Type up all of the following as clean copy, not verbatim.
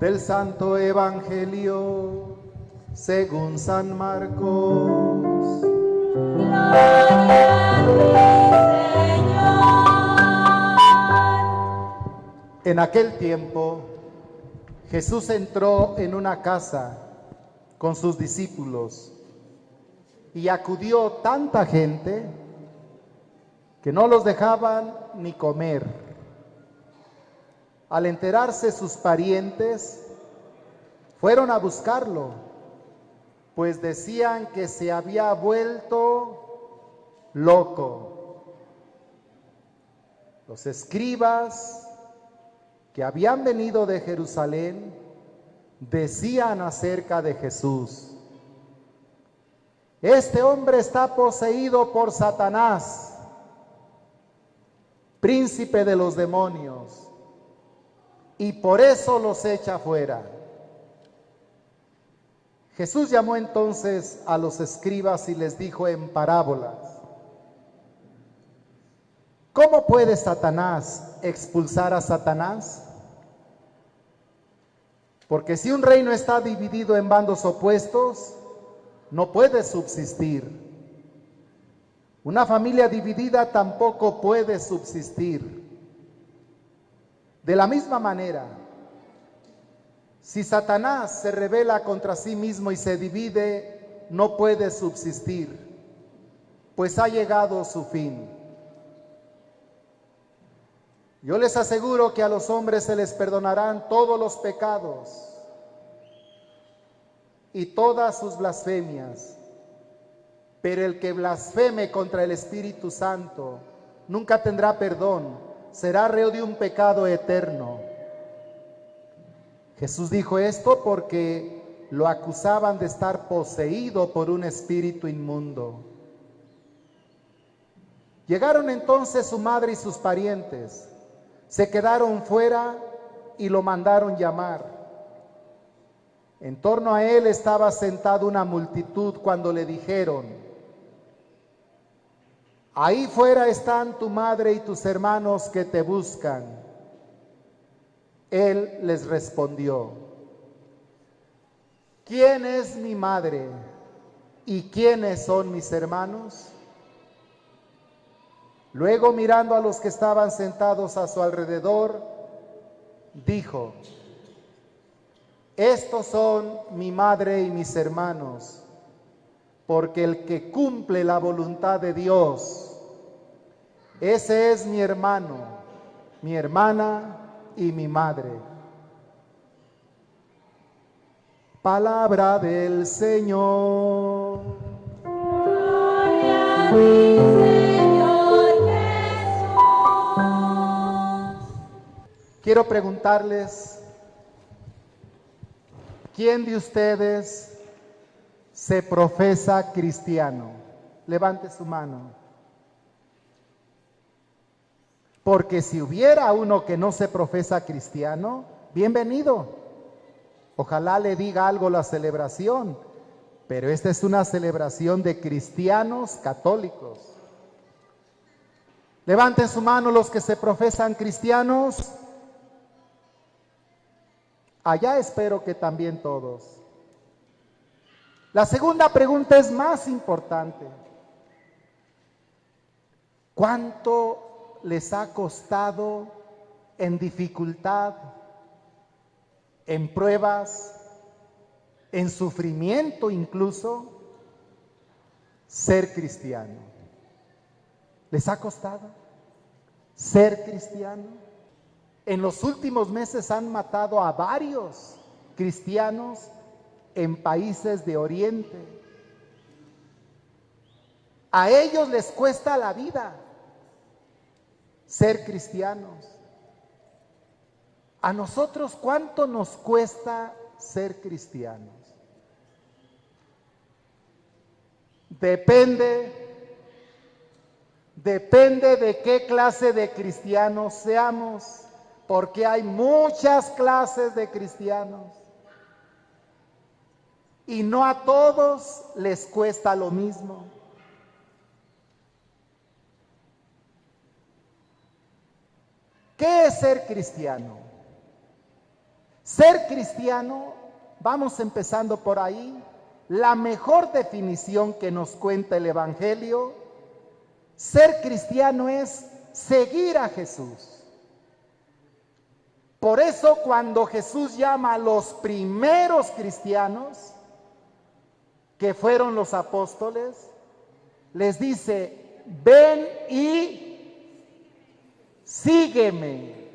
Del Santo Evangelio según San Marcos. Gloria a ti, Señor. En aquel tiempo, Jesús entró en una casa con sus discípulos y acudió tanta gente que no los dejaban ni comer. Al enterarse sus parientes, fueron a buscarlo, pues decían que se había vuelto loco. Los escribas que habían venido de Jerusalén decían acerca de Jesús: este hombre está poseído por Satanás, príncipe de los demonios, y por eso los echa fuera. Jesús llamó entonces a los escribas y les dijo en parábolas: ¿cómo puede Satanás expulsar a Satanás? Porque si un reino está dividido en bandos opuestos, no puede subsistir. Una familia dividida tampoco puede subsistir. De la misma manera, si Satanás se rebela contra sí mismo y se divide, no puede subsistir, pues ha llegado su fin. Yo les aseguro que a los hombres se les perdonarán todos los pecados y todas sus blasfemias, pero el que blasfeme contra el Espíritu Santo nunca tendrá perdón, será reo de un pecado eterno. Jesús dijo esto porque lo acusaban de estar poseído por un espíritu inmundo. Llegaron entonces su madre y sus parientes, se quedaron fuera y lo mandaron llamar. En torno a él estaba sentada una multitud cuando le dijeron: ahí fuera están tu madre y tus hermanos que te buscan. Él les respondió: ¿quién es mi madre y quiénes son mis hermanos? Luego, mirando a los que estaban sentados a su alrededor, dijo: estos son mi madre y mis hermanos, porque el que cumple la voluntad de Dios, ese es mi hermano, mi hermana y mi madre. Palabra del Señor. Gloria a ti, Señor Jesús. Quiero preguntarles, ¿quién de ustedes se profesa cristiano? Levante su mano. Porque si hubiera uno que no se profesa cristiano, bienvenido. Ojalá le diga algo la celebración, pero esta es una celebración de cristianos católicos. Levanten su mano los que se profesan cristianos. Allá espero que también todos. La segunda pregunta es más importante. ¿Cuánto les ha costado en dificultad, en pruebas, en sufrimiento incluso, ser cristiano? ¿Les ha costado ser cristiano? En los últimos meses han matado a varios cristianos en países de Oriente. A ellos les cuesta la vida ser cristianos. A nosotros, ¿cuánto nos cuesta ser cristianos? Depende de qué clase de cristianos seamos, porque hay muchas clases de cristianos y no a todos les cuesta lo mismo. ¿Qué es ser cristiano? Ser cristiano, vamos empezando por ahí, la mejor definición que nos cuenta el Evangelio, ser cristiano es seguir a Jesús. Por eso cuando Jesús llama a los primeros cristianos, que fueron los apóstoles, les dice, ven y sígueme.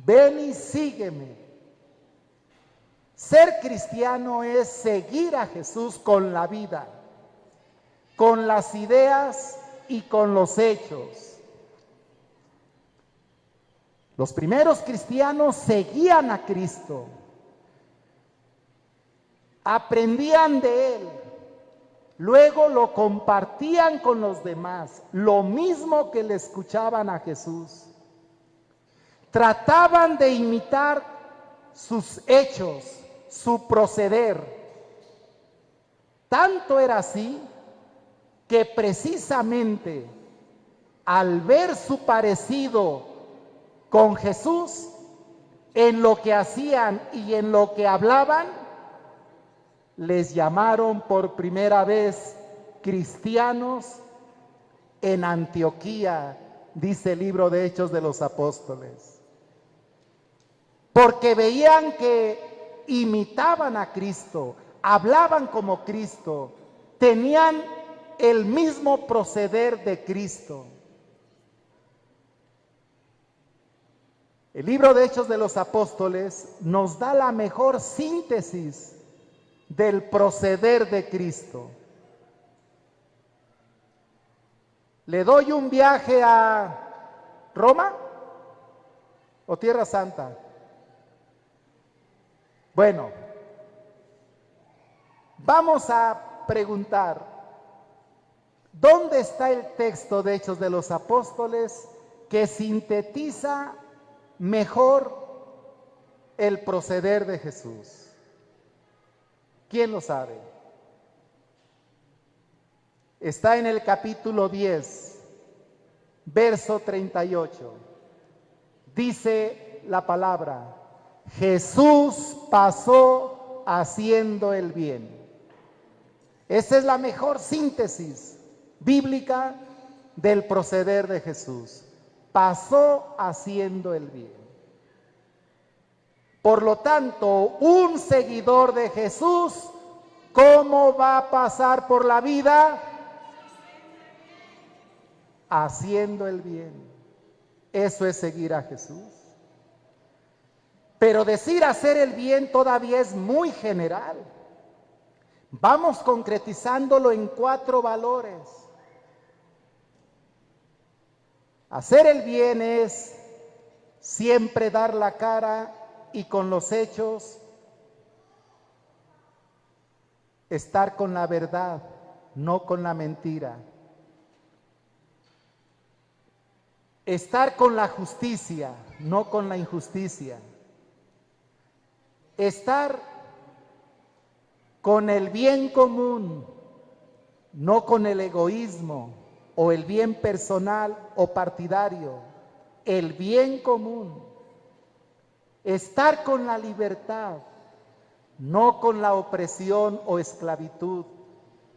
Ven y sígueme. Ser cristiano es seguir a Jesús con la vida, con las ideas y con los hechos. Los primeros cristianos seguían a Cristo, aprendían de Él, luego lo compartían con los demás, lo mismo que le escuchaban a Jesús. Trataban de imitar sus hechos, su proceder. Tanto era así que precisamente al ver su parecido con Jesús, en lo que hacían y en lo que hablaban, les llamaron por primera vez cristianos en Antioquía, dice el libro de Hechos de los Apóstoles. Porque veían que imitaban a Cristo, hablaban como Cristo, tenían el mismo proceder de Cristo. El libro de Hechos de los Apóstoles nos da la mejor síntesis del proceder de Cristo. ¿Le doy un viaje a Roma o Tierra Santa? Bueno, vamos a preguntar, ¿dónde está el texto de Hechos de los Apóstoles que sintetiza mejor el proceder de Jesús? ¿Quién lo sabe? Está en el capítulo 10, verso 38. Dice la palabra, Jesús pasó haciendo el bien. Esa es la mejor síntesis bíblica del proceder de Jesús. Pasó haciendo el bien. Por lo tanto, un seguidor de Jesús, ¿cómo va a pasar por la vida? Haciendo el bien. Eso es seguir a Jesús. Pero decir hacer el bien todavía es muy general. Vamos concretizándolo en 4 valores. Hacer el bien es siempre dar la cara y con los hechos estar con la verdad, no con la mentira. Estar con la justicia, no con la injusticia. Estar con el bien común, no con el egoísmo o el bien personal o partidario, el bien común. Estar con la libertad, no con la opresión o esclavitud,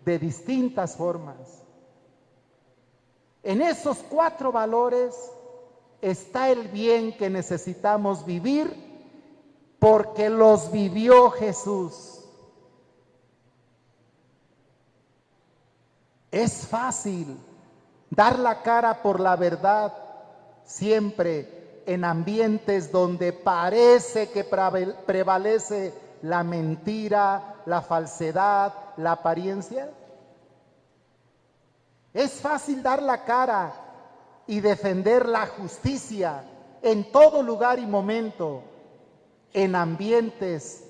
de distintas formas. En esos 4 valores está el bien que necesitamos vivir porque los vivió Jesús. Es fácil dar la cara por la verdad siempre en ambientes donde parece que prevalece la mentira, la falsedad, la apariencia. Es fácil dar la cara y defender la justicia en todo lugar y momento, en ambientes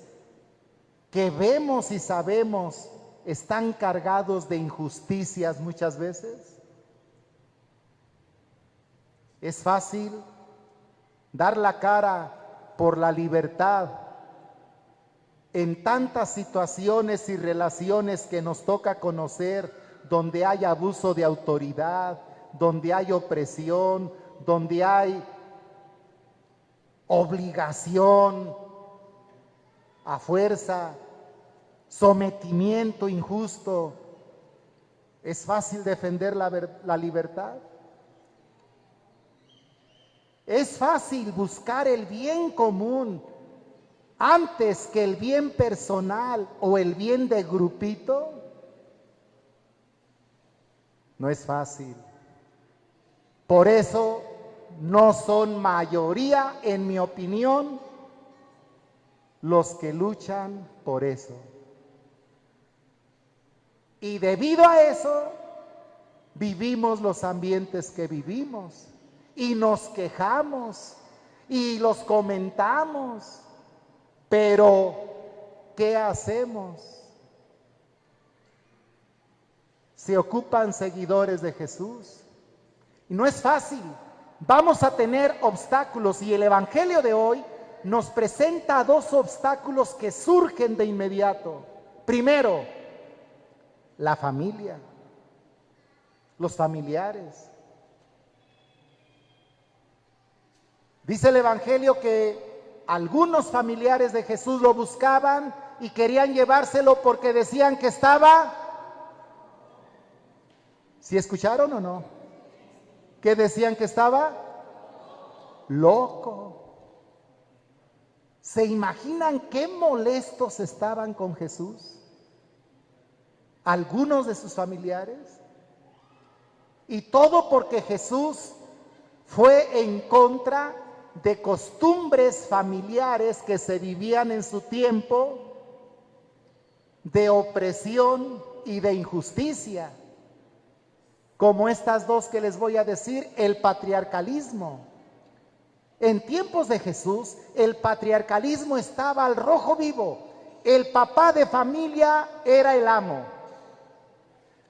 que vemos y sabemos están cargados de injusticias muchas veces. Es fácil dar la cara por la libertad en tantas situaciones y relaciones que nos toca conocer, donde hay abuso de autoridad, donde hay opresión, donde hay obligación, a fuerza, sometimiento injusto. ¿Es fácil defender la libertad? ¿Es fácil buscar el bien común antes que el bien personal o el bien de grupito? No es fácil. Por eso no son mayoría, en mi opinión, los que luchan por eso. Y debido a eso, vivimos los ambientes que vivimos y nos quejamos y los comentamos. Pero, ¿qué hacemos? Se ocupan seguidores de Jesús. Y no es fácil. Vamos a tener obstáculos y el Evangelio de hoy nos presenta dos obstáculos que surgen de inmediato. Primero, la familia, los familiares. Dice el Evangelio que algunos familiares de Jesús lo buscaban y querían llevárselo porque decían que estaba... ¿Sí escucharon o no? ¿Qué decían que estaba? Loco. ¿Se imaginan qué molestos estaban con Jesús? Algunos de sus familiares. Y todo porque Jesús fue en contra de costumbres familiares que se vivían en su tiempo, de opresión y de injusticia, como estas dos que les voy a decir, el patriarcalismo. En tiempos de Jesús, el patriarcalismo estaba al rojo vivo. El papá de familia era el amo.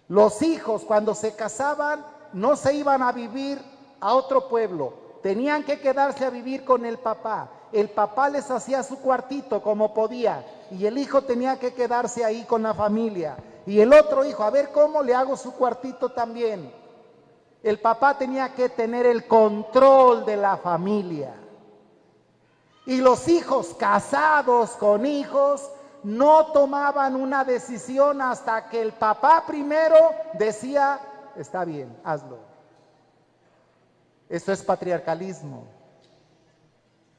Los hijos, cuando se casaban, no se iban a vivir a otro pueblo, tenían que quedarse a vivir con el papá. El papá les hacía su cuartito como podía y el hijo tenía que quedarse ahí con la familia. Y el otro hijo, a ver cómo le hago su cuartito también. El papá tenía que tener el control de la familia. Y los hijos casados con hijos no tomaban una decisión hasta que el papá primero decía, está bien, hazlo. Eso es patriarcalismo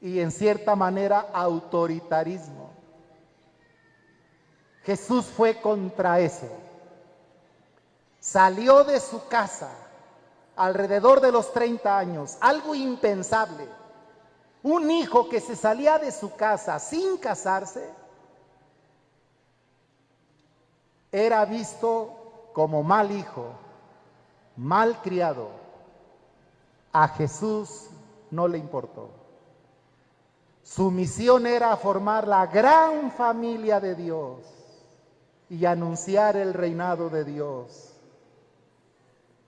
y en cierta manera autoritarismo. Jesús fue contra eso. Salió de su casa alrededor de los 30 años, algo impensable. Un hijo que se salía de su casa sin casarse era visto como mal hijo, mal criado. A Jesús no le importó. Su misión era formar la gran familia de Dios y anunciar el reinado de Dios.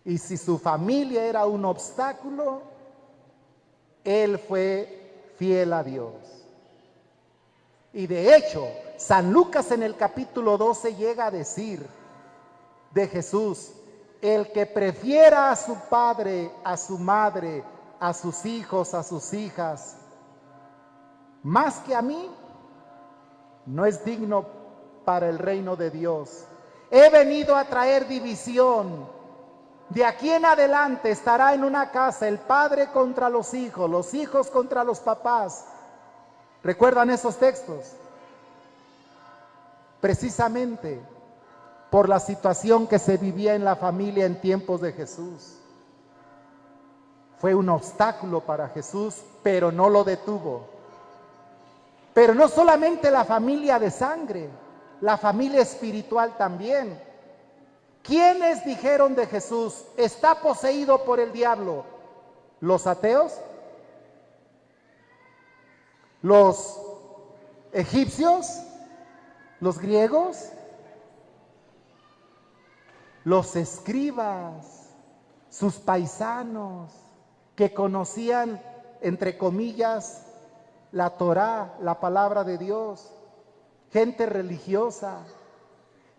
Y si su familia era un obstáculo, él fue fiel a Dios. Y de hecho, San Lucas en el capítulo 12 llega a decir de Jesús: el que prefiera a su padre, a su madre, a sus hijos, a sus hijas, más que a mí, no es digno para el reino de Dios. He venido a traer división. De aquí en adelante estará en una casa el padre contra los hijos contra los papás. ¿Recuerdan esos textos? Precisamente por la situación que se vivía en la familia en tiempos de Jesús. Fue un obstáculo para Jesús, pero no lo detuvo. Pero no solamente la familia de sangre, la familia espiritual también. ¿Quiénes dijeron de Jesús, está poseído por el diablo? ¿Los ateos? ¿Los egipcios? ¿Los griegos? Los escribas, sus paisanos, que conocían, entre comillas, la Torá, la palabra de Dios, gente religiosa,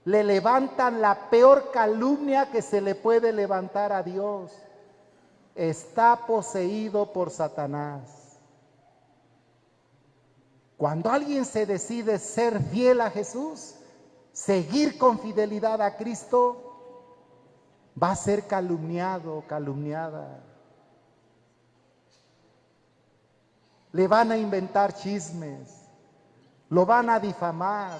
le levantan la peor calumnia que se le puede levantar a Dios. Está poseído por Satanás. Cuando alguien se decide ser fiel a Jesús, seguir con fidelidad a Cristo, va a ser calumniado, calumniada. Le van a inventar chismes, lo van a difamar.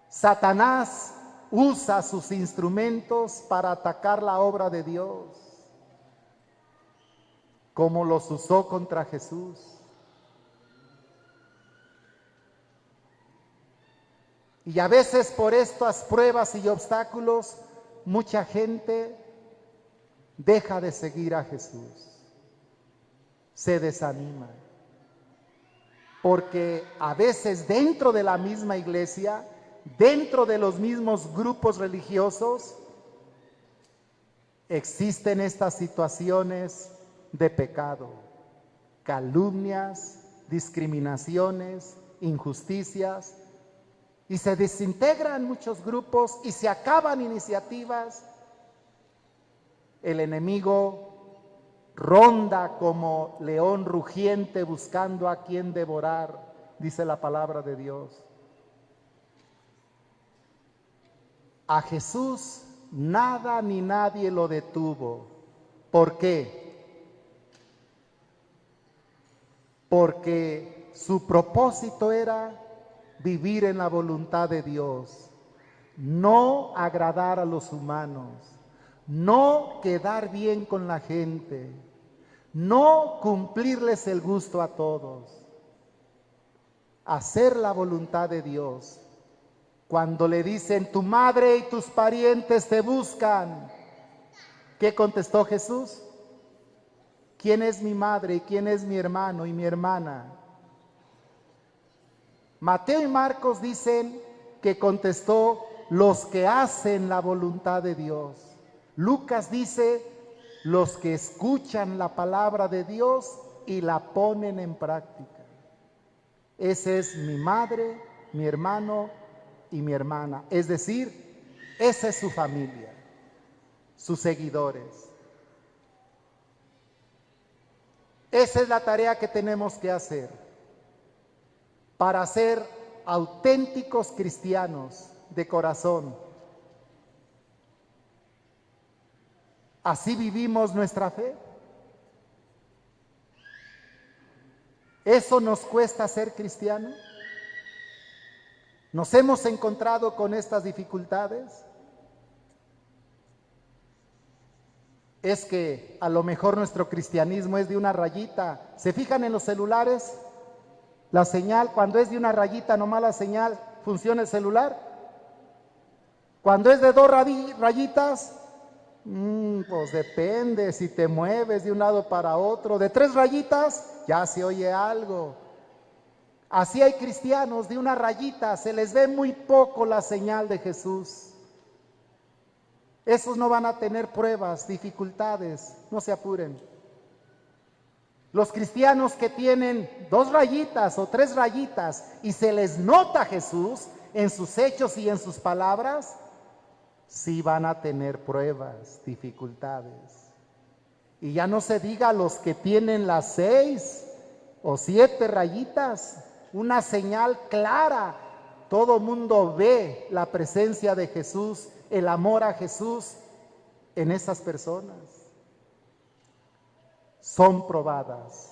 Satanás usa sus instrumentos para atacar la obra de Dios, como los usó contra Jesús. Y a veces por estas pruebas y obstáculos, mucha gente deja de seguir a Jesús, se desanima. Porque a veces dentro de la misma iglesia, dentro de los mismos grupos religiosos, existen estas situaciones de pecado, calumnias, discriminaciones, injusticias, y se desintegran muchos grupos y se acaban iniciativas. El enemigo ronda como león rugiente buscando a quien devorar, dice la palabra de Dios. A Jesús nada ni nadie lo detuvo. ¿Por qué? Porque su propósito era vivir en la voluntad de Dios, no agradar a los humanos, no quedar bien con la gente, no cumplirles el gusto a todos, hacer la voluntad de Dios. Cuando le dicen, tu madre y tus parientes te buscan, ¿qué contestó Jesús? ¿Quién es mi madre y quién es mi hermano y mi hermana? Mateo y Marcos dicen que contestó, los que hacen la voluntad de Dios. Lucas dice, los que escuchan la palabra de Dios y la ponen en práctica. Ese es mi madre, mi hermano y mi hermana. Es decir, esa es su familia, sus seguidores. Esa es la tarea que tenemos que hacer para ser auténticos cristianos de corazón. Así vivimos nuestra fe. ¿Eso nos cuesta ser cristianos? ¿Nos hemos encontrado con estas dificultades? Es que a lo mejor nuestro cristianismo es de una rayita. ¿Se fijan en los celulares? La señal, cuando es de una rayita nomás la señal, ¿funciona el celular? Cuando es de dos rayitas, pues depende si te mueves de un lado para otro. De tres rayitas, ya se oye algo. Así hay cristianos de una rayita, se les ve muy poco la señal de Jesús. Esos no van a tener pruebas, dificultades, no se apuren. Los cristianos que tienen dos rayitas o tres rayitas y se les nota Jesús en sus hechos y en sus palabras, sí van a tener pruebas, dificultades. Y ya no se diga los que tienen las 6 o 7 rayitas, una señal clara. Todo mundo ve la presencia de Jesús, el amor a Jesús en esas personas. Son probadas,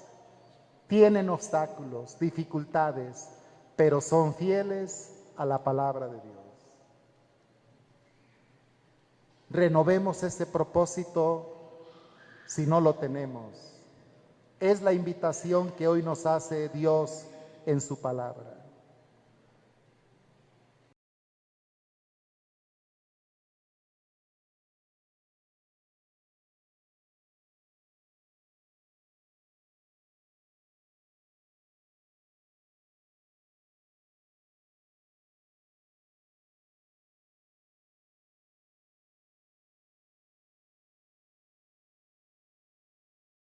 tienen obstáculos, dificultades, pero son fieles a la palabra de Dios. Renovemos ese propósito si no lo tenemos. Es la invitación que hoy nos hace Dios en su palabra.